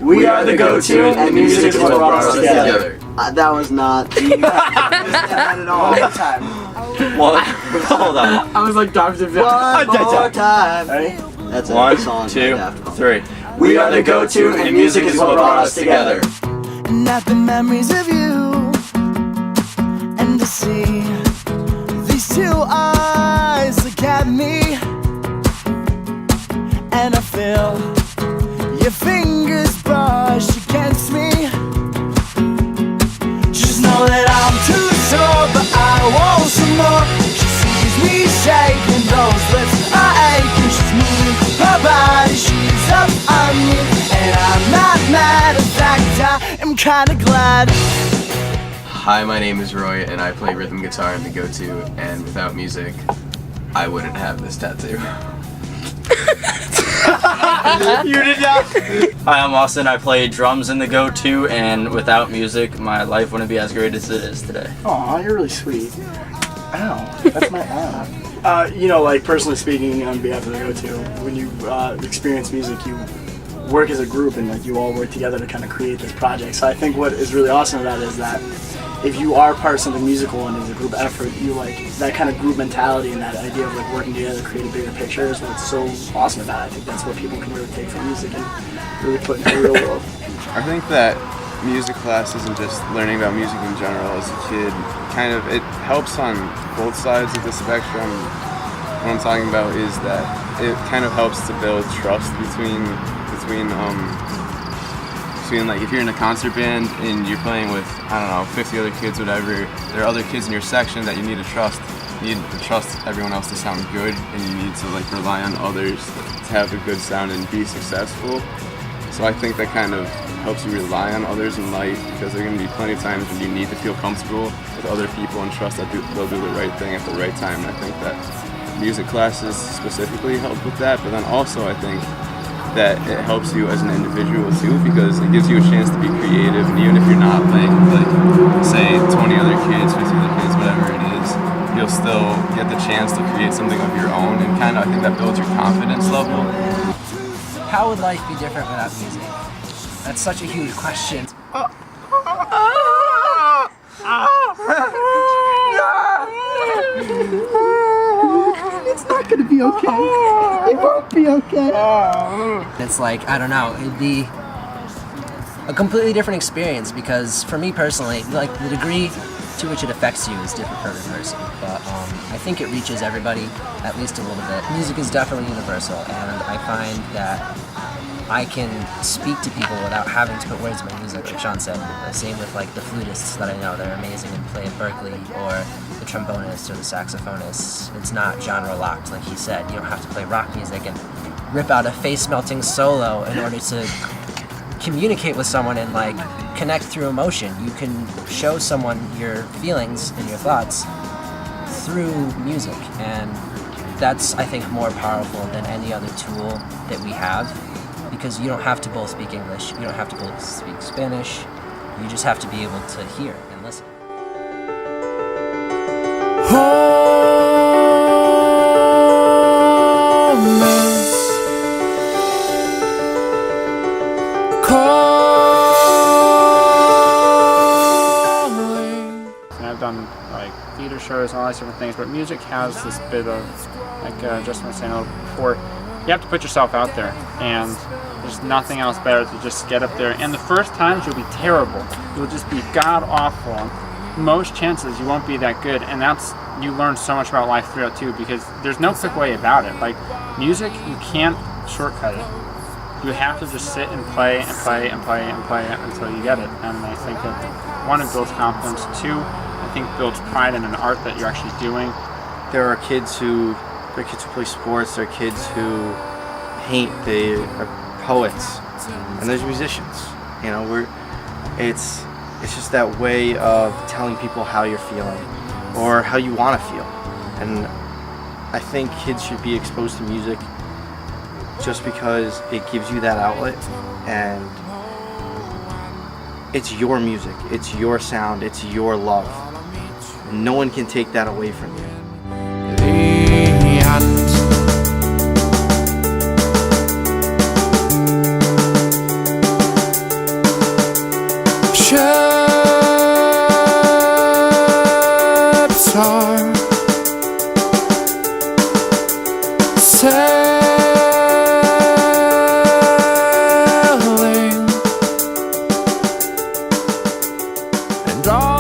We are the go-to, and music is what brought us together. That was not at all. Time. One. Hold on. I was like Dr. Phil. One more time. Ready? That's a One, song. 2, 3. We are the go-to, and music is what brought us together. Not the memories of you, and to see these two eyes look at me, and I feel your fingers brush against me. Just know that I'm too sore, but I want some more. She sees me shaking, those lips are aching. She's moving her body, she's up on me, and I'm not mad. In fact, I am kinda glad. Hi, my name is Roy, and I play rhythm guitar in the go-to, and without music, I wouldn't have this tattoo. You did not. Hi, I'm Austin. I play drums in the go-to, and without music, my life wouldn't be as great as it is today. Aw, you're really sweet. Ow, that's my arm. You know, like personally speaking, on behalf of the go-to, when you experience music, you work as a group and like you all work together to kind of create this project. So I think what is really awesome about it is that if you are part of something musical and it's a group effort, you like that kind of group mentality and that idea of like working together to create a bigger picture is what's so awesome about it. I think that's what people can really take from music and really put into the real world. I think that music class isn't just learning about music in general. As a kid, kind of it helps on both sides of the spectrum. What I'm talking about is that it kind of helps to build trust between like if you're in a concert band and you're playing with, I don't know, 50 other kids, whatever, there are other kids in your section that you need to trust. You need to trust everyone else to sound good, and you need to like rely on others to have a good sound and be successful. So I think that kind of helps you rely on others in life, because there are going to be plenty of times when you need to feel comfortable with other people and trust that they'll do the right thing at the right time. And I think that music classes specifically help with that, but then also I think that it helps you as an individual too, because it gives you a chance to be creative, and even if you're not playing with like say 20 other kids, 50 other kids, whatever it is, you'll still get the chance to create something of your own, and kind of I think that builds your confidence level. How would life be different without music? That's such a huge question. It's not gonna be okay. It won't be okay. It's like, I don't know, it'd be a completely different experience, because for me personally, like the degree to which it affects you is different for every person, but I think it reaches everybody at least a little bit. Music is definitely universal, and I find that I can speak to people without having to put words in my music, like Sean said. Same with like the flutists that I know, they're amazing and play at Berkeley, or the trombonist or the saxophonist. It's not genre locked, like he said. You don't have to play rock music and rip out a face-melting solo in order to communicate with someone and like connect through emotion. You can show someone your feelings and your thoughts through music, and that's, I think, more powerful than any other tool that we have, because you don't have to both speak English, you don't have to both speak Spanish, you just have to be able to hear and listen. I've done like theater shows and all these different things, but music has this bit of, like Justin was saying a little before, you have to put yourself out there, and there's nothing else better to just get up there. And the first times you'll be terrible, you'll just be god-awful. Most chances you won't be that good, and you learn so much about life throughout too, because there's no quick way about it. Like music, you can't shortcut it. You have to just sit and play and play and play and play it until you get it. And I think that one, it builds confidence. Two, I think builds pride in an art that you're actually doing. There are kids who play sports, there are kids who paint, they are poets, and there's musicians. You know, it's just that way of telling people how you're feeling or how you want to feel. And I think kids should be exposed to music just because it gives you that outlet, and it's your music, it's your sound, it's your love. No one can take that away from you. draw